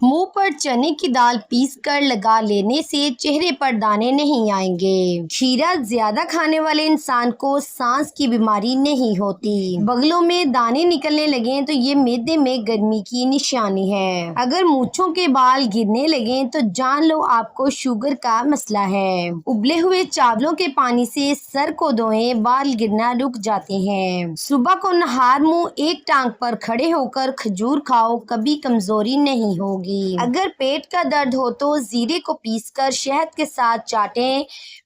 منہ پر چنے کی دال پیس کر لگا لینے سے چہرے پر دانے نہیں آئیں گے۔ کھیرا زیادہ کھانے والے انسان کو سانس کی بیماری نہیں ہوتی۔ بغلوں میں دانے نکلنے لگیں تو یہ معدے میں گرمی کی نشانی ہے۔ اگر مونچھوں کے بال گرنے لگیں تو جان لو آپ کو شوگر کا مسئلہ ہے۔ ابلے ہوئے چاولوں کے پانی سے سر کو دھوئیں، بال گرنا رک جاتے ہیں۔ صبح کو نہار منہ ایک ٹانگ پر کھڑے ہو کر کھجور کھاؤ، کبھی کمزوری نہیں ہوگی۔ اگر پیٹ کا درد ہو تو زیرے کو پیس کر شہد کے ساتھ چاٹیں،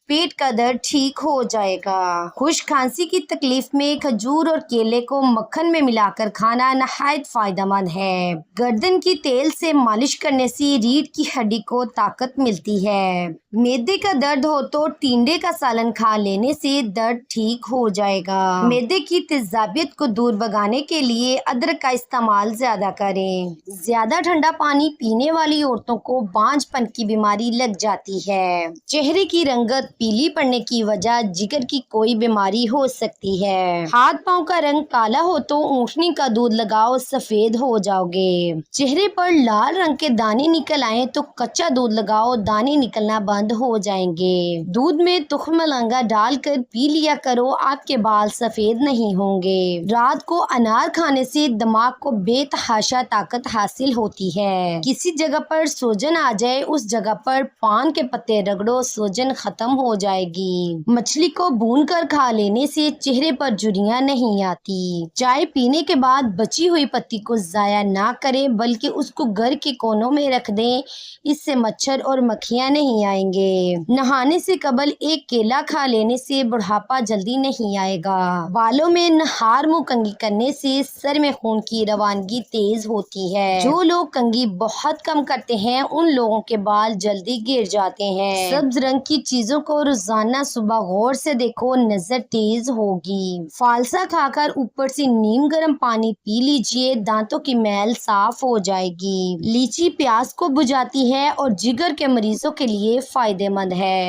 پیٹ کا درد ٹھیک ہو جائے گا۔ خشک کھانسی کی تکلیف میں کھجور اور کیلے کو مکھن میں ملا کر کھانا نہایت فائدہ مند ہے۔ گردن کی تیل سے مالش کرنے سے ریڑھ کی ہڈی کو طاقت ملتی ہے۔ معدے کا درد ہو تو ٹینڈے کا سالن کھا لینے سے درد ٹھیک ہو جائے گا۔ معدے کی تیزابیت کو دور بھگانے کے لیے ادرک کا استعمال زیادہ کریں۔ زیادہ ٹھنڈا پانی پینے والی عورتوں کو بانجھ پن کی بیماری لگ جاتی ہے۔ چہرے کی رنگت پیلی پڑنے کی وجہ جگر کی کوئی بیماری ہو سکتی ہے۔ ہاتھ پاؤں کا رنگ کالا ہو تو اونٹنی کا دودھ لگاؤ، سفید ہو جاؤ گے۔ چہرے پر لال رنگ کے دانے نکل آئیں تو کچا دودھ لگاؤ، دانے نکلنا بند ہو جائیں گے۔ دودھ میں تخم ملنگا ڈال کر پی لیا کرو، آپ کے بال سفید نہیں ہوں گے۔ رات کو انار کھانے سے دماغ کو بے تحاشا طاقت حاصل ہوتی ہے۔ کسی جگہ پر سوجن آ جائے، اس جگہ پر پان کے پتے رگڑو، سوجن ختم ہو جائے گی۔ مچھلی کو بھون کر کھا لینے سے چہرے پر جھریاں نہیں آتی۔ چائے پینے کے بعد بچی ہوئی پتی کو ضائع نہ کریں بلکہ اس کو گھر کے کونوں میں رکھ دیں، اس سے مچھر اور مکھیاں نہیں آئیں گے۔ نہانے سے قبل ایک کیلا کھا لینے سے بڑھاپا جلدی نہیں آئے گا۔ بالوں میں نہار منہ کنگھی کرنے سے سر میں خون کی روانگی تیز ہوتی ہے۔ جو لوگ کنگھی بہت کم کرتے ہیں ان لوگوں کے بال جلدی گر جاتے ہیں۔ سبز رنگ کی چیزوں کو روزانہ صبح غور سے دیکھو، نظر تیز ہوگی۔ فالسا کھا کر اوپر سے نیم گرم پانی پی لیجئے، دانتوں کی میل صاف ہو جائے گی۔ لیچی پیاس کو بجھاتی ہے اور جگر کے مریضوں کے لیے فائدہ مند ہے۔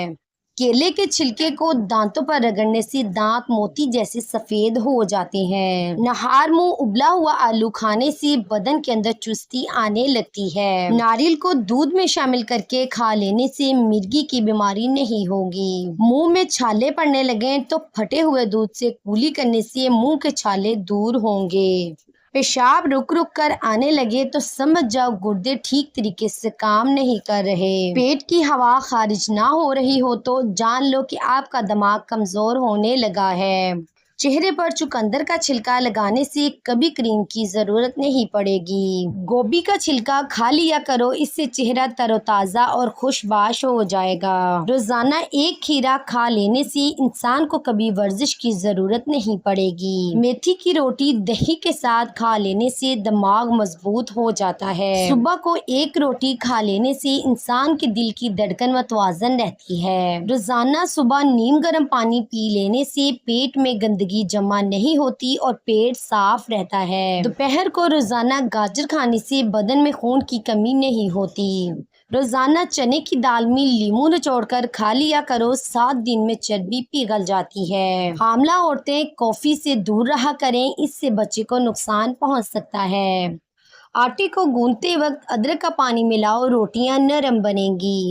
کیلے کے چھلکے کو دانتوں پر رگڑنے سے دانت موتی جیسے سفید ہو جاتے ہیں۔ نہار منہ ابلا ہوا آلو کھانے سے بدن کے اندر چستی آنے لگتی ہے۔ ناریل کو دودھ میں شامل کر کے کھا لینے سے مرگی کی بیماری نہیں ہوگی۔ منہ میں چھالے پڑنے لگیں تو پھٹے ہوئے دودھ سے کولی کرنے سے منہ کے چھالے دور ہوں گے۔ پیشاب رک رک کر آنے لگے تو سمجھ جاؤ گردے ٹھیک طریقے سے کام نہیں کر رہے۔ پیٹ کی ہوا خارج نہ ہو رہی ہو تو جان لو کہ آپ کا دماغ کمزور ہونے لگا ہے۔ چہرے پر چقندر کا چھلکا لگانے سے کبھی کریم کی ضرورت نہیں پڑے گی۔ گوبھی کا چھلکا کھا لیا کرو، اس سے چہرہ تر و تازہ اور خوش باش ہو جائے گا۔ روزانہ ایک کھیرا کھا لینے سے انسان کو کبھی ورزش کی ضرورت نہیں پڑے گی۔ میتھی کی روٹی دہی کے ساتھ کھا لینے سے دماغ مضبوط ہو جاتا ہے۔ صبح کو ایک روٹی کھا لینے سے انسان کے دل کی دھڑکن متوازن رہتی ہے۔ روزانہ صبح نیم گرم پانی پی لینے سے پیٹ میں گندگی جمع نہیں ہوتی اور پیٹ صاف رہتا ہے۔ دوپہر کو روزانہ گاجر کھانے سے بدن میں خون کی کمی نہیں ہوتی۔ روزانہ چنے کی دال میں لیموں نچوڑ کر کھا لیا کرو، 7 دن میں چربی پگھل جاتی ہے۔ حاملہ عورتیں کافی سے دور رہا کریں، اس سے بچے کو نقصان پہنچ سکتا ہے۔ آٹے کو گوندتے وقت ادرک کا پانی ملاؤ، روٹیاں نرم بنیں گی۔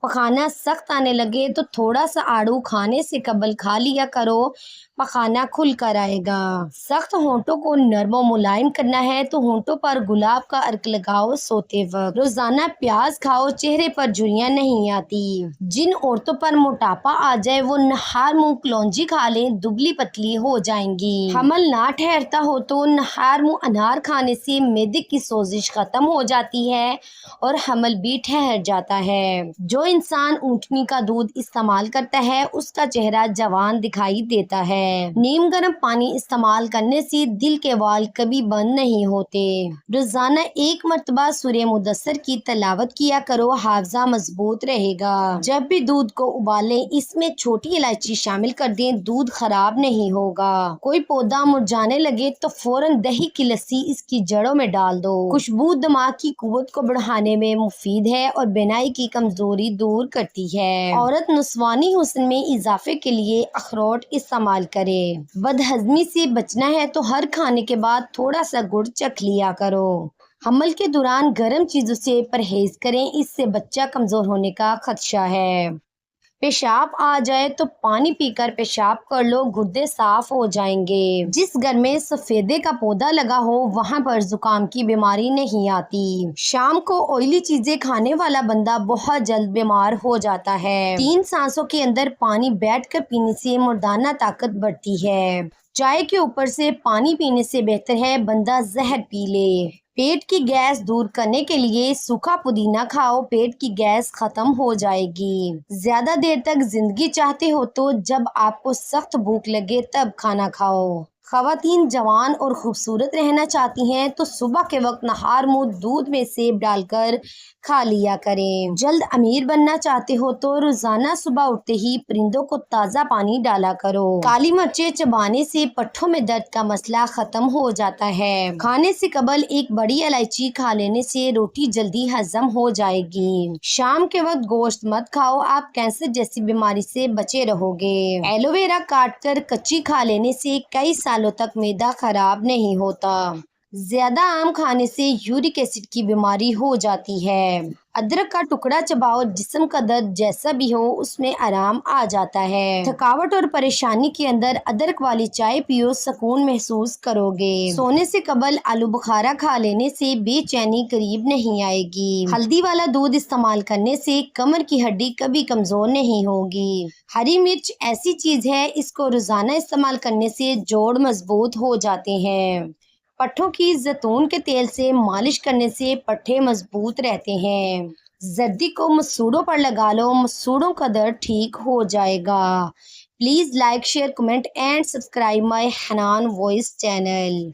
پخانہ سخت آنے لگے تو تھوڑا سا آڑو کھانے سے قبل کھا لیا کرو، پخانہ کھل کر آئے گا۔ سخت ہونٹوں کو نرم و ملائم کرنا ہے تو ہونٹوں پر گلاب کا عرق لگاؤ سوتے وقت۔ روزانہ پیاز کھاؤ، چہرے پر جھریاں نہیں آتی۔ جن عورتوں پر موٹاپا آ جائے وہ نہار منہ کلونجی کھا لیں، دبلی پتلی ہو جائیں گی۔ حمل نہ ٹھہرتا ہو تو نہار منہ انار کھانے سے معدے کی سوزش ختم ہو جاتی ہے اور حمل بھی ٹھہر جاتا ہے۔ جو انسان اونٹنی کا دودھ استعمال کرتا ہے اس کا چہرہ جوان دکھائی دیتا ہے۔ نیم گرم پانی استعمال کرنے سے دل کے وال کبھی بند نہیں ہوتے۔ روزانہ ایک مرتبہ سورہ مدثر کی تلاوت کیا کرو، حافظہ مضبوط رہے گا۔ جب بھی دودھ کو ابالیں اس میں چھوٹی الائچی شامل کر دیں، دودھ خراب نہیں ہوگا۔ کوئی پودا مرجھانے لگے تو فوراً دہی کی لسی اس کی جڑوں میں ڈال دو۔ خوشبو دماغ کی قوت کو بڑھانے میں مفید ہے اور بینائی کی کمزوری دور کرتی ہے۔ عورت نسوانی حسن میں اضافے کے لیے اخروٹ استعمال کرے۔ بد ہضمی سے بچنا ہے تو ہر کھانے کے بعد تھوڑا سا گڑ چکھ لیا کرو۔ حمل کے دوران گرم چیزوں سے پرہیز کریں، اس سے بچہ کمزور ہونے کا خدشہ ہے۔ پیشاب آ جائے تو پانی پی کر پیشاب کر لو، گردے صاف ہو جائیں گے۔ جس گھر میں سفیدے کا پودا لگا ہو وہاں پر زکام کی بیماری نہیں آتی۔ شام کو آئلی چیزیں کھانے والا بندہ بہت جلد بیمار ہو جاتا ہے۔ 3 سانسوں کے اندر پانی بیٹھ کر پینے سے مردانہ طاقت بڑھتی ہے۔ چائے کے اوپر سے پانی پینے سے بہتر ہے بندہ زہر پی لے۔ پیٹ کی گیس دور کرنے کے لیے سوکھا پودینہ کھاؤ، پیٹ کی گیس ختم ہو جائے گی۔ زیادہ دیر تک زندگی چاہتے ہو تو جب آپ کو سخت بھوک لگے تب کھانا کھاؤ۔ خواتین جوان اور خوبصورت رہنا چاہتی ہیں تو صبح کے وقت نہار منہ دودھ میں سیب ڈال کر کھا لیا کریں۔ جلد امیر بننا چاہتے ہو تو روزانہ صبح اٹھتے ہی پرندوں کو تازہ پانی ڈالا کرو۔ کالی مرچیں چبانے سے پٹھوں میں درد کا مسئلہ ختم ہو جاتا ہے۔ کھانے سے قبل ایک بڑی الائچی کھا لینے سے روٹی جلدی ہضم ہو جائے گی۔ شام کے وقت گوشت مت کھاؤ، آپ کینسر جیسی بیماری سے بچے رہو گے۔ ایلو ویرا کاٹ کر کچی کھا لینے سے کئی سالوں تک معدہ خراب نہیں ہوتا۔ زیادہ آم کھانے سے یورک ایسڈ کی بیماری ہو جاتی ہے۔ ادرک کا ٹکڑا چباؤ، جسم کا درد جیسا بھی ہو اس میں آرام آ جاتا ہے۔ تھکاوٹ اور پریشانی کے اندر ادرک والی چائے پیو، سکون محسوس کرو گے۔ سونے سے قبل آلو بخارا کھا لینے سے بے چینی قریب نہیں آئے گی۔ ہلدی والا دودھ استعمال کرنے سے کمر کی ہڈی کبھی کمزور نہیں ہوگی۔ ہری مرچ ایسی چیز ہے، اس کو روزانہ استعمال کرنے سے جوڑ مضبوط ہو جاتے ہیں۔ پٹھوں کی زیتون کے تیل سے مالش کرنے سے پٹھے مضبوط رہتے ہیں۔ زردی کو مسوڑوں پر لگا لو، مسوڑوں کا درد ٹھیک ہو جائے گا۔ Please like, share, comment and subscribe my Hanan voice channel.